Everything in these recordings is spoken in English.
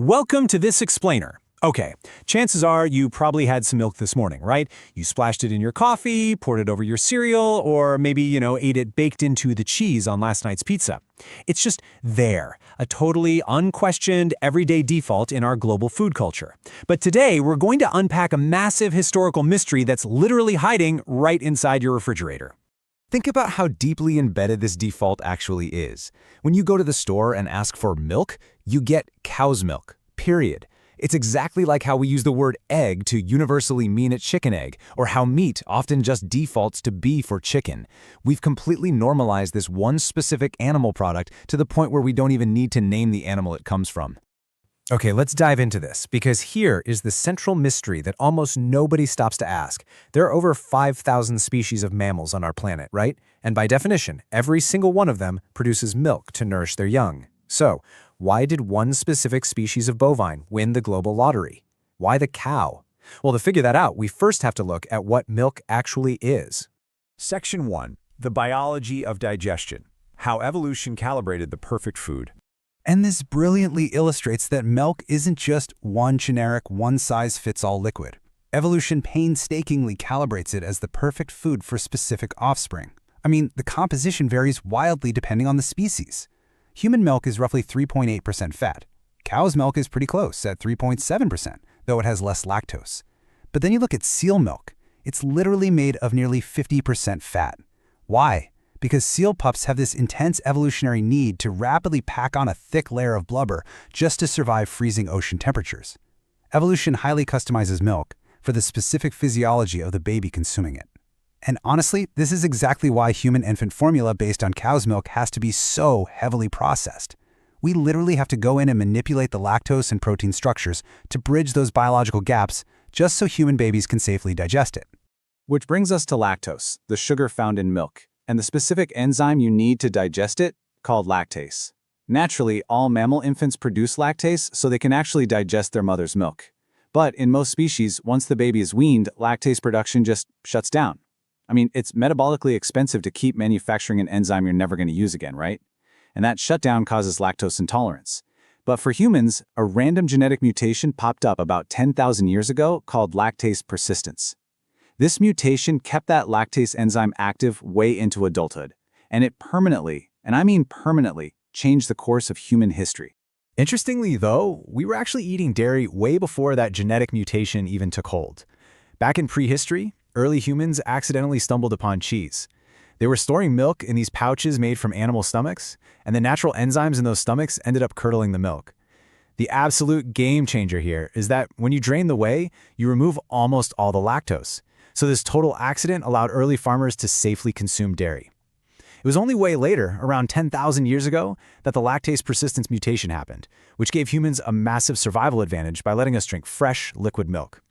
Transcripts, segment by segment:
Welcome to this explainer. Okay, chances are you probably had some milk this morning, right? You splashed it in your coffee, poured it over your cereal, or maybe, ate it baked into the cheese on last night's pizza. It's just there, a totally unquestioned everyday default in our global food culture. But today, we're going to unpack a massive historical mystery that's literally hiding right inside your refrigerator. Think about how deeply embedded this default actually is. When you go to the store and ask for milk, you get cow's milk, period. It's exactly like how we use the word egg to universally mean a chicken egg, or how meat often just defaults to beef or chicken. We've completely normalized this one specific animal product to the point where we don't even need to name the animal it comes from. Okay, let's dive into this, because here is the central mystery that almost nobody stops to ask. There are over 5,000 species of mammals on our planet, right? And by definition, every single one of them produces milk to nourish their young. So, why did one specific species of bovine win the global lottery? Why the cow? Well, to figure that out, we first have to look at what milk actually is. Section 1. The biology of digestion. How evolution calibrated the perfect food. And this brilliantly illustrates that milk isn't just one generic, one-size-fits-all liquid. Evolution painstakingly calibrates it as the perfect food for specific offspring. I mean, the composition varies wildly depending on the species. Human milk is roughly 3.8% fat. Cow's milk is pretty close at 3.7%, though it has less lactose. But then you look at seal milk. It's literally made of nearly 50% fat. Why? Because seal pups have this intense evolutionary need to rapidly pack on a thick layer of blubber just to survive freezing ocean temperatures. Evolution highly customizes milk for the specific physiology of the baby consuming it. And honestly, this is exactly why human infant formula based on cow's milk has to be so heavily processed. We literally have to go in and manipulate the lactose and protein structures to bridge those biological gaps just so human babies can safely digest it. Which brings us to lactose, the sugar found in milk, and the specific enzyme you need to digest it, called lactase. Naturally, all mammal infants produce lactase so they can actually digest their mother's milk. But in most species, once the baby is weaned, lactase production just shuts down. I mean, it's metabolically expensive to keep manufacturing an enzyme you're never going to use again, right? And that shutdown causes lactose intolerance. But for humans, a random genetic mutation popped up about 10,000 years ago called lactase persistence. This mutation kept that lactase enzyme active way into adulthood, and it permanently, and I mean permanently, changed the course of human history. Interestingly, though, we were actually eating dairy way before that genetic mutation even took hold. Back in prehistory, early humans accidentally stumbled upon cheese. They were storing milk in these pouches made from animal stomachs, and the natural enzymes in those stomachs ended up curdling the milk. The absolute game changer here is that when you drain the whey, you remove almost all the lactose. So this total accident allowed early farmers to safely consume dairy. It was only way later, around 10,000 years ago, that the lactase persistence mutation happened, which gave humans a massive survival advantage by letting us drink fresh, liquid milk.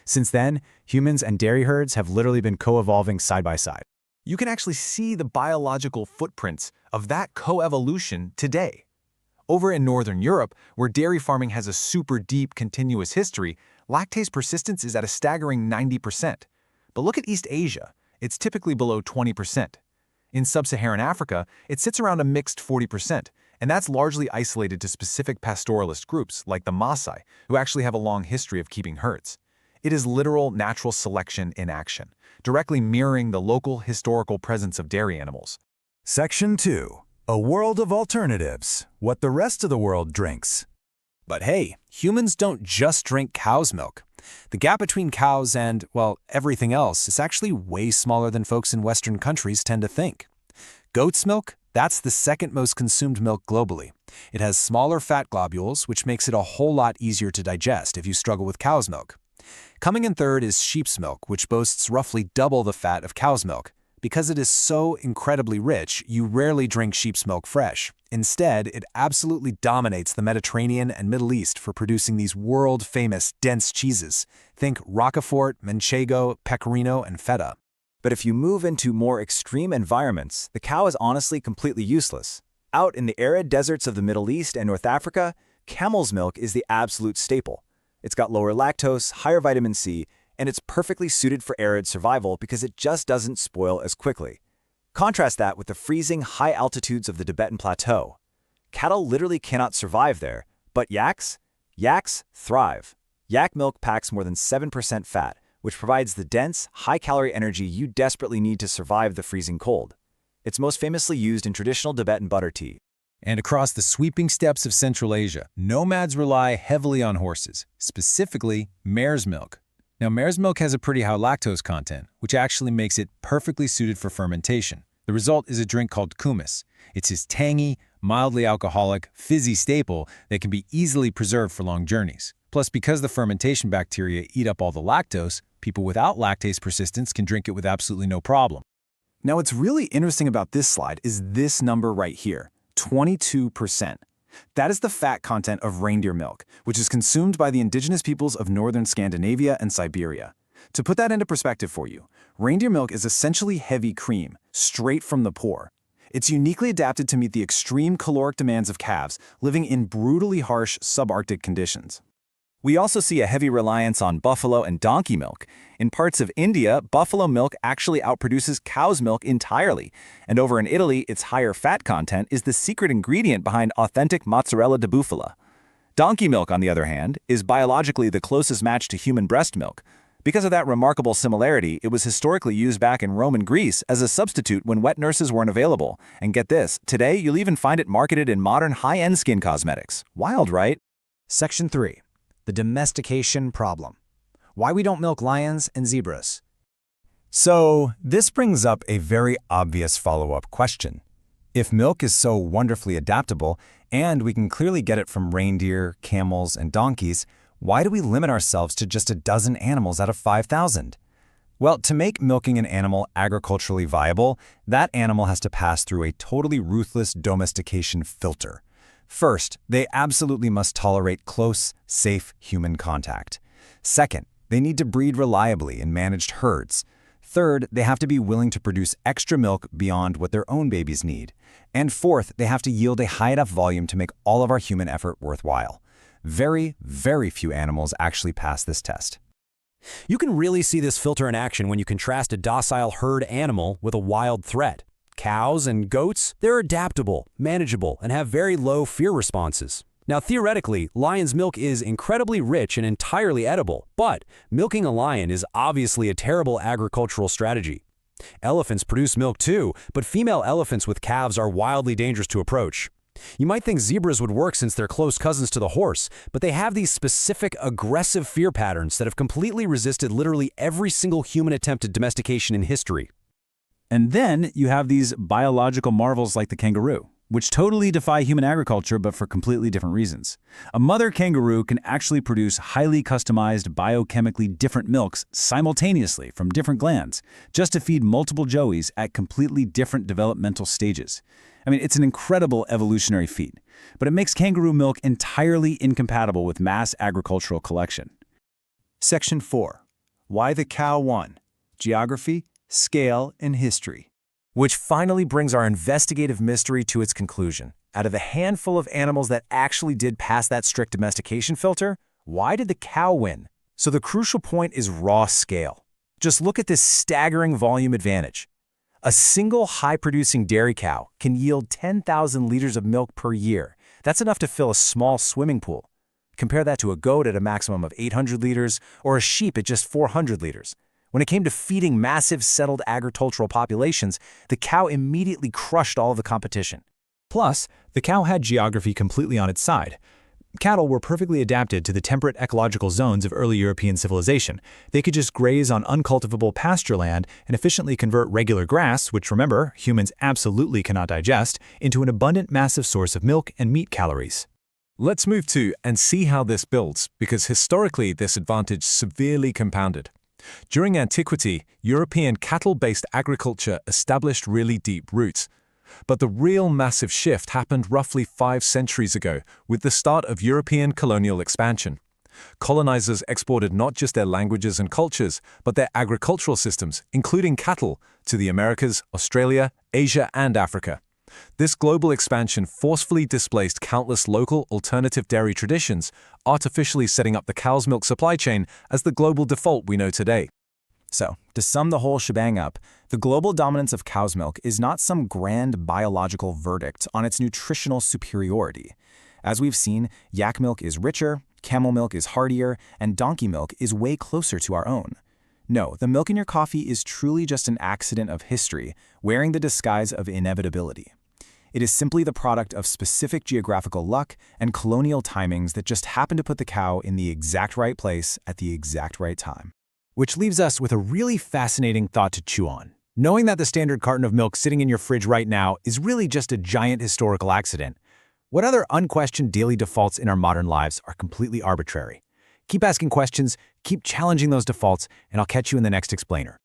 Since then, humans and dairy herds have literally been co-evolving side by side. You can actually see the biological footprints of that co-evolution today. Over in Northern Europe, where dairy farming has a super deep, continuous history, lactase persistence is at a staggering 90%. But look at East Asia, it's typically below 20%. In sub-Saharan Africa, it sits around a mixed 40%, and that's largely isolated to specific pastoralist groups like the Maasai, who actually have a long history of keeping herds. It is literal natural selection in action, directly mirroring the local historical presence of dairy animals. Section 2. A world of alternatives. What the rest of the world drinks. But hey, humans don't just drink cow's milk. The gap between cows and, well, everything else is actually way smaller than folks in Western countries tend to think. Goat's milk, that's the second most consumed milk globally. It has smaller fat globules, which makes it a whole lot easier to digest if you struggle with cow's milk. Coming in third is sheep's milk, which boasts roughly double the fat of cow's milk. Because it is so incredibly rich, you rarely drink sheep's milk fresh. Instead, it absolutely dominates the Mediterranean and Middle East for producing these world-famous dense cheeses. Think Roquefort, Manchego, Pecorino, and Feta. But if you move into more extreme environments, the cow is honestly completely useless. Out in the arid deserts of the Middle East and North Africa, camel's milk is the absolute staple. It's got lower lactose, higher vitamin C, and it's perfectly suited for arid survival because it just doesn't spoil as quickly. Contrast that with the freezing high altitudes of the Tibetan Plateau. Cattle literally cannot survive there, but yaks? Yaks thrive. Yak milk packs more than 7% fat, which provides the dense, high-calorie energy you desperately need to survive the freezing cold. It's most famously used in traditional Tibetan butter tea. And across the sweeping steppes of Central Asia, nomads rely heavily on horses, specifically mare's milk. Now, mare's milk has a pretty high lactose content, which actually makes it perfectly suited for fermentation. The result is a drink called kumis. It's this tangy, mildly alcoholic, fizzy staple that can be easily preserved for long journeys. Plus, because the fermentation bacteria eat up all the lactose, people without lactase persistence can drink it with absolutely no problem. Now, what's really interesting about this slide is this number right here, 22%. That is the fat content of reindeer milk, which is consumed by the indigenous peoples of northern Scandinavia and Siberia. To put that into perspective for you, reindeer milk is essentially heavy cream, straight from the pour. It's uniquely adapted to meet the extreme caloric demands of calves living in brutally harsh subarctic conditions. We also see a heavy reliance on buffalo and donkey milk. In parts of India, buffalo milk actually outproduces cow's milk entirely. And over in Italy, its higher fat content is the secret ingredient behind authentic mozzarella di bufala. Donkey milk, on the other hand, is biologically the closest match to human breast milk. Because of that remarkable similarity, it was historically used back in Roman Greece as a substitute when wet nurses weren't available. And get this, today you'll even find it marketed in modern high-end skin cosmetics. Wild, right? Section 3. The domestication problem. Why we don't milk lions and zebras. So, this brings up a very obvious follow-up question. If milk is so wonderfully adaptable, and we can clearly get it from reindeer, camels, and donkeys, why do we limit ourselves to just a dozen animals out of 5,000? Well, to make milking an animal agriculturally viable, that animal has to pass through a totally ruthless domestication filter. First, they absolutely must tolerate close, safe human contact. Second, they need to breed reliably in managed herds. Third, they have to be willing to produce extra milk beyond what their own babies need. And fourth, they have to yield a high enough volume to make all of our human effort worthwhile. Very, very few animals actually pass this test. You can really see this filter in action when you contrast a docile herd animal with a wild threat. Cows and goats, they're adaptable, manageable, and have very low fear responses. Now, theoretically, lion's milk is incredibly rich and entirely edible, but milking a lion is obviously a terrible agricultural strategy. Elephants produce milk too, but female elephants with calves are wildly dangerous to approach. You might think zebras would work since they're close cousins to the horse, but they have these specific aggressive fear patterns that have completely resisted literally every single human attempt at domestication in history. And then you have these biological marvels like the kangaroo, which totally defy human agriculture but for completely different reasons. A mother kangaroo can actually produce highly customized, biochemically different milks simultaneously from different glands, just to feed multiple joeys at completely different developmental stages. I mean, it's an incredible evolutionary feat, but it makes kangaroo milk entirely incompatible with mass agricultural collection. Section 4. Why the cow won. Geography, scale, and history. Which finally brings our investigative mystery to its conclusion. Out of the handful of animals that actually did pass that strict domestication filter, why did the cow win? So the crucial point is raw scale. Just look at this staggering volume advantage. A single high-producing dairy cow can yield 10,000 liters of milk per year. That's enough to fill a small swimming pool. Compare that to a goat at a maximum of 800 liters or a sheep at just 400 liters. When it came to feeding massive settled agricultural populations, the cow immediately crushed all of the competition. Plus, the cow had geography completely on its side. Cattle were perfectly adapted to the temperate ecological zones of early European civilization. They could just graze on uncultivable pasture land and efficiently convert regular grass, which remember, humans absolutely cannot digest, into an abundant massive source of milk and meat calories. Let's move to and see how this builds, because historically this advantage severely compounded. During antiquity, European cattle-based agriculture established really deep roots. But the real massive shift happened roughly 5 centuries ago with the start of European colonial expansion. Colonizers exported not just their languages and cultures, but their agricultural systems, including cattle, to the Americas, Australia, Asia, and Africa. This global expansion forcefully displaced countless local alternative dairy traditions, artificially setting up the cow's milk supply chain as the global default we know today. So, to sum the whole shebang up, the global dominance of cow's milk is not some grand biological verdict on its nutritional superiority. As we've seen, yak milk is richer, camel milk is heartier, and donkey milk is way closer to our own. No, the milk in your coffee is truly just an accident of history, wearing the disguise of inevitability. It is simply the product of specific geographical luck and colonial timings that just happen to put the cow in the exact right place at the exact right time. Which leaves us with a really fascinating thought to chew on. Knowing that the standard carton of milk sitting in your fridge right now is really just a giant historical accident, what other unquestioned daily defaults in our modern lives are completely arbitrary? Keep asking questions, keep challenging those defaults, and I'll catch you in the next explainer.